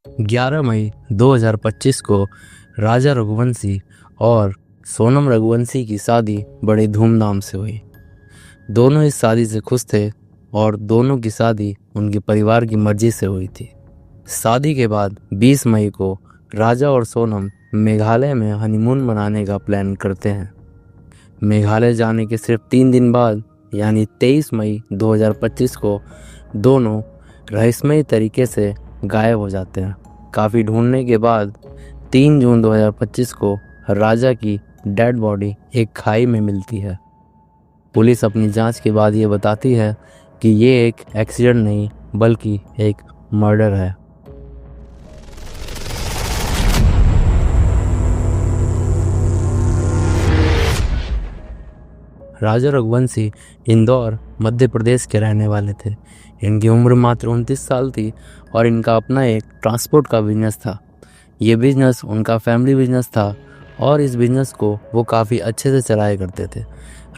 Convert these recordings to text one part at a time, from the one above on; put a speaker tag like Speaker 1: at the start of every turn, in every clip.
Speaker 1: 11 मई 2025 को राजा रघुवंशी और सोनम रघुवंशी की शादी बड़े धूमधाम से हुई। दोनों इस शादी से खुश थे और दोनों की शादी उनके परिवार की मर्जी से हुई थी। शादी के बाद 20 मई को राजा और सोनम मेघालय में हनीमून मनाने का प्लान करते हैं। मेघालय जाने के सिर्फ 3 दिन बाद यानी 23 मई 2025 को दोनों रहस्यमयी तरीके से गायब हो जाते हैं। काफ़ी ढूंढने के बाद 3 जून 2025 को राजा की डेड बॉडी एक खाई में मिलती है। पुलिस अपनी जांच के बाद ये बताती है कि ये एक एक्सीडेंट नहीं बल्कि एक मर्डर है। राजा रघुवंशी इंदौर मध्य प्रदेश के रहने वाले थे। इनकी उम्र मात्र 29 साल थी और इनका अपना एक ट्रांसपोर्ट का बिजनेस था। ये बिजनेस उनका फैमिली बिजनेस था और इस बिजनेस को वो काफ़ी अच्छे से चलाया करते थे।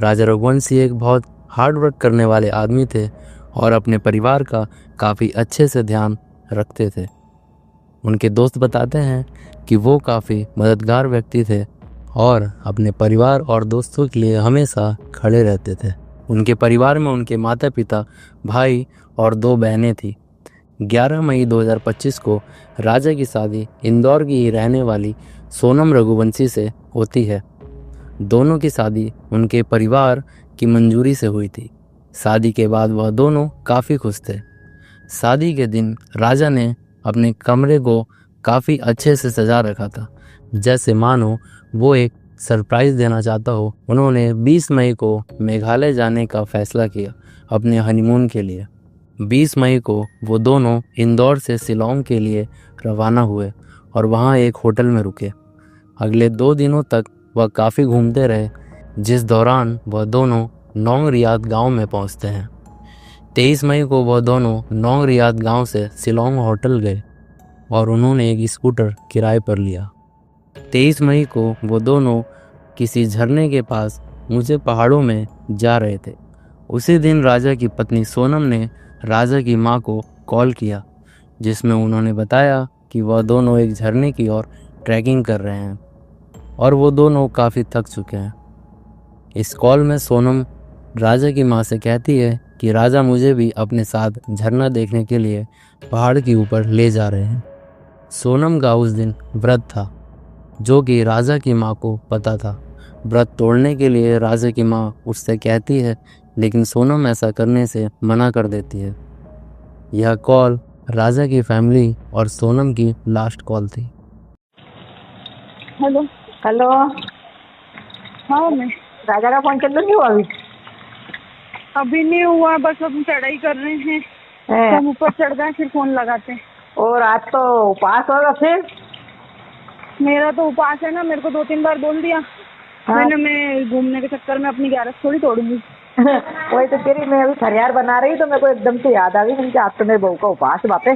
Speaker 1: राजा रघुवंशी एक बहुत हार्ड वर्क करने वाले आदमी थे और अपने परिवार का काफ़ी अच्छे से ध्यान रखते थे। उनके दोस्त बताते हैं कि वो काफ़ी मददगार व्यक्ति थे और अपने परिवार और दोस्तों के लिए हमेशा खड़े रहते थे। उनके परिवार में उनके माता पिता, भाई और 2 बहनें थीं। 11 मई 2025 को राजा की शादी इंदौर की ही रहने वाली सोनम रघुवंशी से होती है। दोनों की शादी उनके परिवार की मंजूरी से हुई थी। शादी के बाद वह दोनों काफ़ी खुश थे। शादी के दिन राजा ने अपने कमरे को काफ़ी अच्छे से सजा रखा था, जैसे मानो वो एक सरप्राइज़ देना चाहता हो। उन्होंने 20 मई को मेघालय जाने का फैसला किया अपने हनीमून के लिए। 20 मई को वो दोनों इंदौर से शिलोंग के लिए रवाना हुए और वहाँ एक होटल में रुके। अगले 2 दिनों तक वह काफ़ी घूमते रहे, जिस दौरान वह दोनों नौंग रियाद गांव में पहुंचते हैं। 23 मई को वह दोनों नौंग रियाद गांव से शिलोंग होटल गए और उन्होंने एक स्कूटर किराए पर लिया। 23 मई को वो दोनों किसी झरने के पास ऊंचे पहाड़ों में जा रहे थे। उसी दिन राजा की पत्नी सोनम ने राजा की मां को कॉल किया, जिसमें उन्होंने बताया कि वह दोनों एक झरने की ओर ट्रैकिंग कर रहे हैं और वो दोनों काफ़ी थक चुके हैं। इस कॉल में सोनम राजा की मां से कहती है कि राजा मुझे भी अपने साथ झरना देखने के लिए पहाड़ के ऊपर ले जा रहे हैं। सोनम का उस दिन व्रत था, जो कि राजा की मां को पता था। व्रत तोड़ने के लिए राजा की मां उससे कहती है, लेकिन सोनम ऐसा करने से मना कर देती है। यह कॉल राजा की फैमिली और सोनम की लास्ट कॉल थी।
Speaker 2: Hello
Speaker 3: hello.
Speaker 2: हाँ मैं
Speaker 3: राजा का फोन चल नहीं हुआ
Speaker 2: अभी नहीं हुआ, बस हम चढ़ाई कर रहे हैं।
Speaker 3: है?
Speaker 2: हम ऊपर चढ़ गए फिर फोन लगाते हैं।
Speaker 3: और आज तो उपवास होगा फिर।
Speaker 2: मेरा तो उपवास है ना, मेरे को 2-3 बार बोल दिया।
Speaker 3: हाँ।
Speaker 2: मैं घूमने के चक्कर में अपनी 11 थोड़ी तोड़ूंगी।
Speaker 3: वही तो तेरी, मैं अभी फरियार बना रही तो मेरे को एकदम से याद आ गई कि आज तो मेरे बहू का उपवास बापे।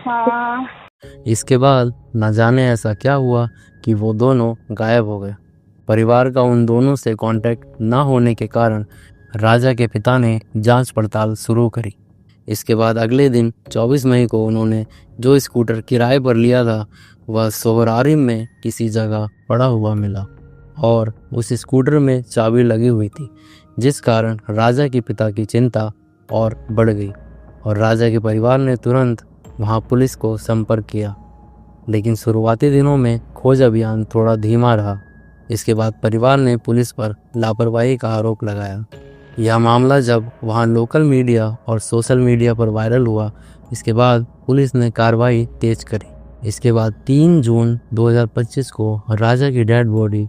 Speaker 2: हाँ।
Speaker 1: इसके बाद न जाने ऐसा क्या हुआ कि वो दोनों गायब हो गए। परिवार का उन दोनों से कांटेक्ट न होने के कारण राजा के पिता ने जांच पड़ताल शुरू करी। इसके बाद अगले दिन 24 मई को उन्होंने जो स्कूटर किराए पर लिया था वह सोहरारिम में किसी जगह पड़ा हुआ मिला और उस स्कूटर में चाबी लगी हुई थी, जिस कारण राजा के पिता की चिंता और बढ़ गई और राजा के परिवार ने तुरंत वहां पुलिस को संपर्क किया। लेकिन शुरुआती दिनों में खोज अभियान थोड़ा धीमा रहा। इसके बाद परिवार ने पुलिस पर लापरवाही का आरोप लगाया। यह मामला जब वहां लोकल मीडिया और सोशल मीडिया पर वायरल हुआ, इसके बाद पुलिस ने कार्रवाई तेज करी। इसके बाद 3 जून 2025 को राजा की डेड बॉडी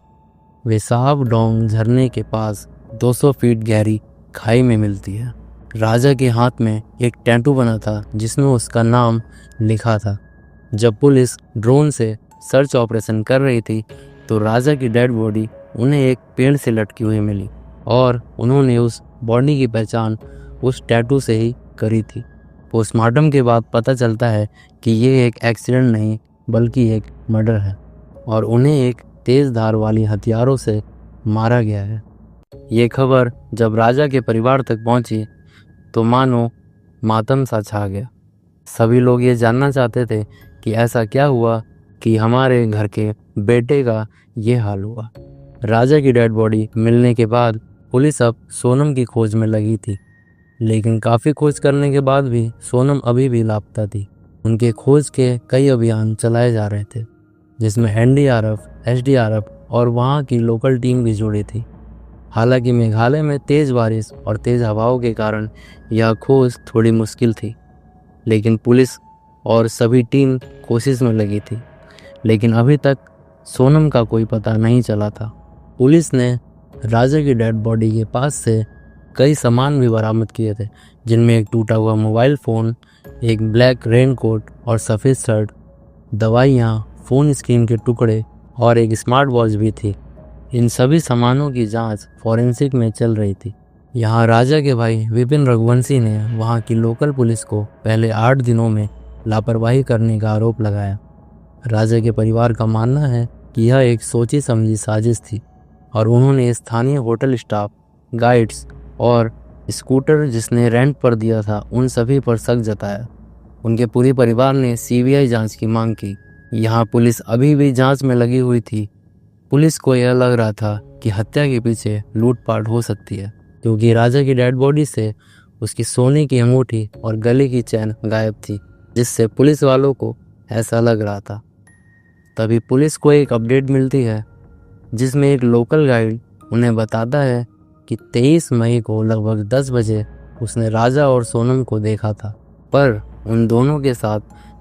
Speaker 1: वेसाब डोंग झरने के पास 200 फीट गहरी खाई में मिलती है। राजा के हाथ में एक टैटू बना था जिसमें उसका नाम लिखा था। जब पुलिस ड्रोन से सर्च ऑपरेशन कर रही थी तो राजा की डेड बॉडी उन्हें एक पेड़ से लटकी हुई मिली और उन्होंने उस बॉडी की पहचान उस टैटू से ही करी थी। पोस्टमार्टम के बाद पता चलता है कि ये एक एक्सीडेंट नहीं बल्कि एक मर्डर है और उन्हें एक तेज़ धार वाली हथियारों से मारा गया है। ये खबर जब राजा के परिवार तक पहुंची तो मानो मातम सा छा गया। सभी लोग ये जानना चाहते थे कि ऐसा क्या हुआ कि हमारे घर के बेटे का ये हाल हुआ। राजा की डेड बॉडी मिलने के बाद पुलिस अब सोनम की खोज में लगी थी, लेकिन काफ़ी खोज करने के बाद भी सोनम अभी भी लापता थी। उनके खोज के कई अभियान चलाए जा रहे थे, जिसमें एनडीआरएफ, एसडीआरएफ और वहाँ की लोकल टीम भी जुड़ी थी। हालांकि मेघालय में तेज़ बारिश और तेज़ हवाओं के कारण यह खोज थोड़ी मुश्किल थी, लेकिन पुलिस और सभी टीम कोशिश में लगी थी। लेकिन अभी तक सोनम का कोई पता नहीं चला था। पुलिस ने राजा की डेड बॉडी के पास से कई सामान भी बरामद किए थे, जिनमें एक टूटा हुआ मोबाइल फ़ोन, एक ब्लैक रेनकोट और सफ़ेद शर्ट, दवाइयाँ, फ़ोन स्क्रीन के टुकड़े और एक स्मार्ट वॉच भी थी। इन सभी सामानों की जांच फॉरेंसिक में चल रही थी। यहाँ राजा के भाई विपिन रघुवंशी ने वहाँ की लोकल पुलिस को पहले 8 दिनों में लापरवाही करने का आरोप लगाया। राजा के परिवार का मानना है कि यह एक सोची समझी साजिश थी और उन्होंने स्थानीय होटल स्टाफ, गाइड्स और स्कूटर जिसने रेंट पर दिया था, उन सभी पर शक जताया। उनके पूरे परिवार ने सीबीआई जांच की मांग की। यहाँ पुलिस अभी भी जांच में लगी हुई थी। पुलिस को यह लग रहा था कि हत्या के पीछे लूटपाट हो सकती है, क्योंकि राजा की डेड बॉडी से उसकी सोने की अंगूठी और गले की चैन गायब थी, जिससे पुलिस वालों को ऐसा लग रहा था। तभी पुलिस को एक अपडेट मिलती है, जिसमें एक लोकल गाइड उन्हें बताता है कि 23 मई को लगभग 10 बजे उसने राजा और सोनम को देखा था, पर उन दोनों के साथ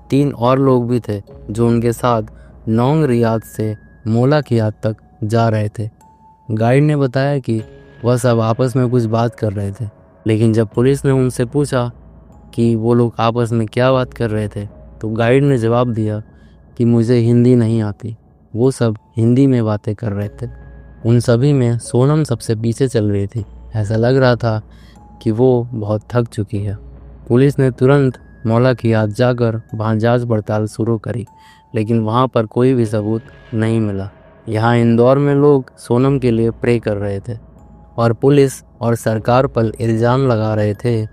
Speaker 1: 3 और लोग भी थे जो उनके साथ नौंग रियाद से मोला की याद तक जा रहे थे। गाइड ने बताया कि वह सब आपस में कुछ बात कर रहे थे, लेकिन जब पुलिस ने उनसे पूछा कि वो लोग आपस में क्या बात कर रहे थे, तो गाइड ने जवाब दिया कि मुझे हिंदी नहीं आती। वो सब हिंदी में बातें कर रहे थे। उन सभी में सोनम सबसे पीछे चल रही थी। ऐसा लग रहा था कि वो बहुत थक चुकी है। पुलिस ने तुरंत मौला की याद जाकर वहाँ जांच पड़ताल शुरू करी, लेकिन वहाँ पर कोई भी सबूत नहीं मिला। यहाँ इंदौर में लोग सोनम के लिए प्रे कर रहे थे और पुलिस और सरकार पर इल्ज़ाम लगा रहे थे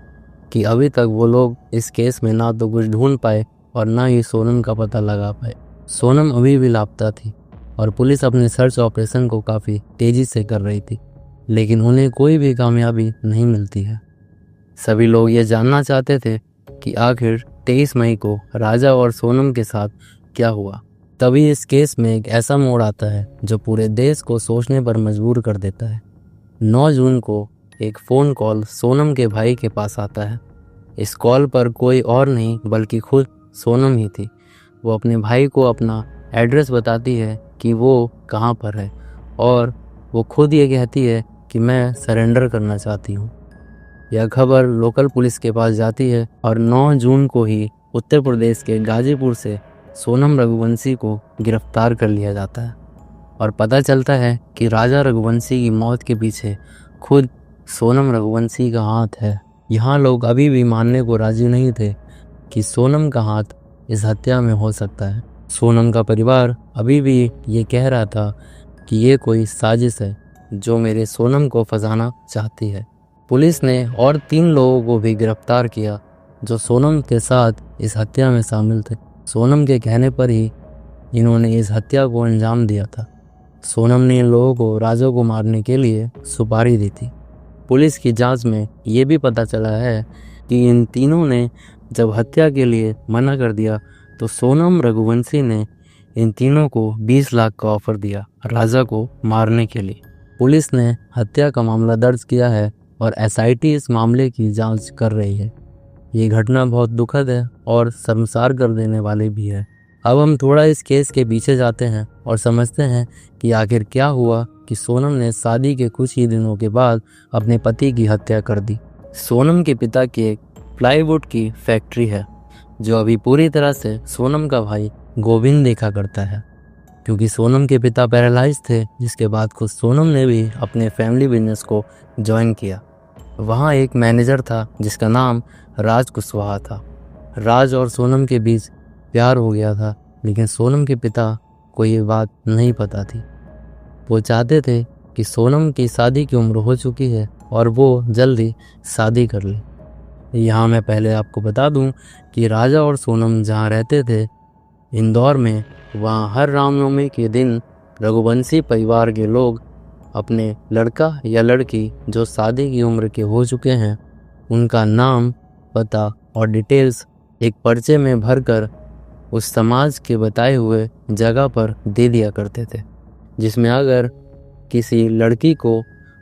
Speaker 1: कि अभी तक वो लोग इस केस में ना तो कुछ ढूंढ पाए और ना ही सोनम का पता लगा पाए। सोनम अभी भी लापता थी और पुलिस अपने सर्च ऑपरेशन को काफ़ी तेज़ी से कर रही थी, लेकिन उन्हें कोई भी कामयाबी नहीं मिलती है। सभी लोग ये जानना चाहते थे कि आखिर 23 मई को राजा और सोनम के साथ क्या हुआ। तभी इस केस में एक ऐसा मोड़ आता है जो पूरे देश को सोचने पर मजबूर कर देता है। 9 जून को एक फ़ोन कॉल सोनम के भाई के पास आता है। इस कॉल पर कोई और नहीं बल्कि खुद सोनम ही थी। वो अपने भाई को अपना एड्रेस बताती है कि वो कहाँ पर है, और वो खुद ये कहती है कि मैं सरेंडर करना चाहती हूँ। यह खबर लोकल पुलिस के पास जाती है और 9 जून को ही उत्तर प्रदेश के गाजीपुर से सोनम रघुवंशी को गिरफ्तार कर लिया जाता है और पता चलता है कि राजा रघुवंशी की मौत के पीछे खुद सोनम रघुवंशी का हाथ है। यहाँ लोग अभी भी मानने को राजी नहीं थे कि सोनम का हाथ इस हत्या में हो सकता है। सोनम का परिवार अभी भी ये कह रहा था कि ये कोई साजिश है जो मेरे सोनम को फंसाना चाहती है। पुलिस ने और 3 लोगों को भी गिरफ्तार किया जो सोनम के साथ इस हत्या में शामिल थे। सोनम के कहने पर ही इन्होंने इस हत्या को अंजाम दिया था। सोनम ने इन लोगों को राजा को मारने के लिए सुपारी दी थी। पुलिस की जांच में ये भी पता चला है कि इन तीनों ने जब हत्या के लिए मना कर दिया तो सोनम रघुवंशी ने इन तीनों को 20 लाख का ऑफर दिया राजा को मारने के लिए। पुलिस ने हत्या का मामला दर्ज किया है और एसआईटी इस मामले की जांच कर रही है। ये घटना बहुत दुखद है और शर्मसार कर देने वाली भी है। अब हम थोड़ा इस केस के पीछे जाते हैं और समझते हैं कि आखिर क्या हुआ कि सोनम ने शादी के कुछ ही दिनों के बाद अपने पति की हत्या कर दी। सोनम के पिता की एक प्लाईवुड की फैक्ट्री है जो अभी पूरी तरह से सोनम का भाई गोविंद देखा करता है, क्योंकि सोनम के पिता पैरालाइज थे, जिसके बाद खुद सोनम ने भी अपने फैमिली बिजनेस को ज्वाइन किया। वहाँ एक मैनेजर था जिसका नाम राज कुशवाहा था। राज और सोनम के बीच प्यार हो गया था, लेकिन सोनम के पिता को ये बात नहीं पता थी। वो चाहते थे कि सोनम की शादी की उम्र हो चुकी है और वो जल्दी शादी कर ले। यहाँ मैं पहले आपको बता दूँ कि राजा और सोनम जहाँ रहते थे इंदौर में, वहाँ हर रामनवमी के दिन रघुवंशी परिवार के लोग अपने लड़का या लड़की जो शादी की उम्र के हो चुके हैं उनका नाम, पता और डिटेल्स एक पर्चे में भरकर उस समाज के बताए हुए जगह पर दे दिया करते थे, जिसमें अगर किसी लड़की को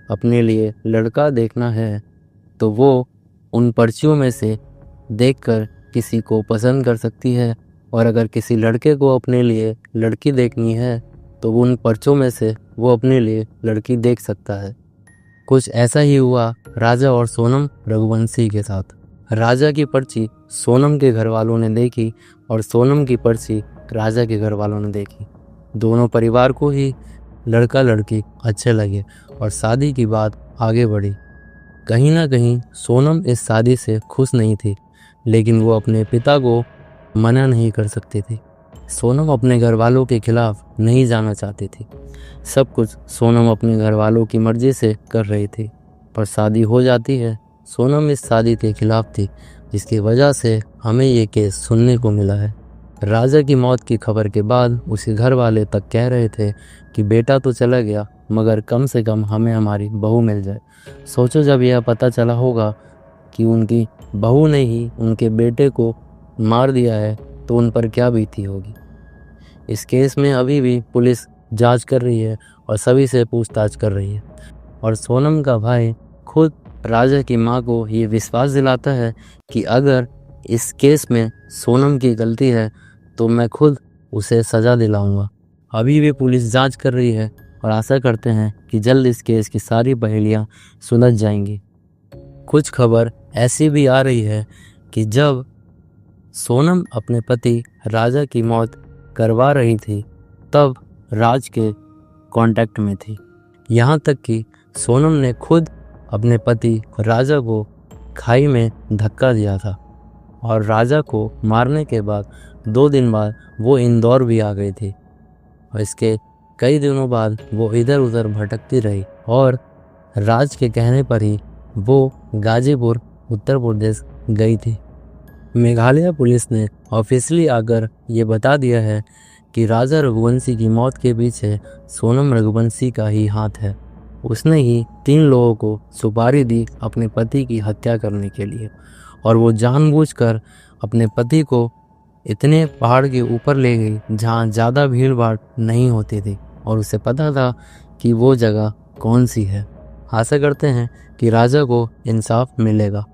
Speaker 1: अपने लिए लड़का देखना है तो वो उन पर्चियों में से देखकर किसी को पसंद कर सकती है, और अगर किसी लड़के को अपने लिए लड़की देखनी है तो उन पर्चों में से वो अपने लिए लड़की देख सकता है। कुछ ऐसा ही हुआ राजा और सोनम रघुवंशी के साथ। राजा की पर्ची सोनम के घर वालों ने देखी और सोनम की पर्ची राजा के घर वालों ने देखी। दोनों परिवार को ही लड़का लड़की अच्छे लगे और शादी की बात आगे बढ़ी। कहीं ना कहीं सोनम इस शादी से खुश नहीं थी, लेकिन वो अपने पिता को मना नहीं कर सकती थी। सोनम अपने घर वालों के खिलाफ नहीं जाना चाहती थी। सब कुछ सोनम अपने घर वालों की मर्जी से कर रही थी, पर शादी हो जाती है। सोनम इस शादी के खिलाफ थी, जिसकी वजह से हमें ये केस सुनने को मिला है। राजा की मौत की खबर के बाद उसके घर वाले तक कह रहे थे कि बेटा तो चला गया, मगर कम से कम हमें हमारी बहू मिल जाए। सोचो जब यह पता चला होगा कि उनकी बहू ने ही उनके बेटे को मार दिया है तो उन पर क्या बीती होगी। इस केस में अभी भी पुलिस जांच कर रही है और सभी से पूछताछ कर रही है, और सोनम का भाई खुद राजा की मां को ये विश्वास दिलाता है कि अगर इस केस में सोनम की गलती है तो मैं खुद उसे सज़ा दिलाऊंगा। अभी भी पुलिस जांच कर रही है और आशा करते हैं कि जल्द इस केस की सारी पहेलियां सुलझ जाएंगी। कुछ खबर ऐसी भी आ रही है कि जब सोनम अपने पति राजा की मौत करवा रही थी तब राज के कांटेक्ट में थी। यहाँ तक कि सोनम ने खुद अपने पति राजा को खाई में धक्का दिया था, और राजा को मारने के बाद 2 दिन बाद वो इंदौर भी आ गई थी, और इसके कई दिनों बाद वो इधर उधर भटकती रही, और राज के कहने पर ही वो गाजीपुर उत्तर प्रदेश गई थी। मेघालय पुलिस ने ऑफिशियली आकर ये बता दिया है कि राजा रघुवंशी की मौत के पीछे सोनम रघुवंशी का ही हाथ है। उसने ही 3 लोगों को सुपारी दी अपने पति की हत्या करने के लिए, और वो जानबूझकर अपने पति को इतने पहाड़ के ऊपर ले गई जहाँ ज़्यादा भीड़ भाड़ नहीं होती थी, और उसे पता था कि वो जगह कौन सी है। आशा करते हैं कि राजा को इंसाफ मिलेगा।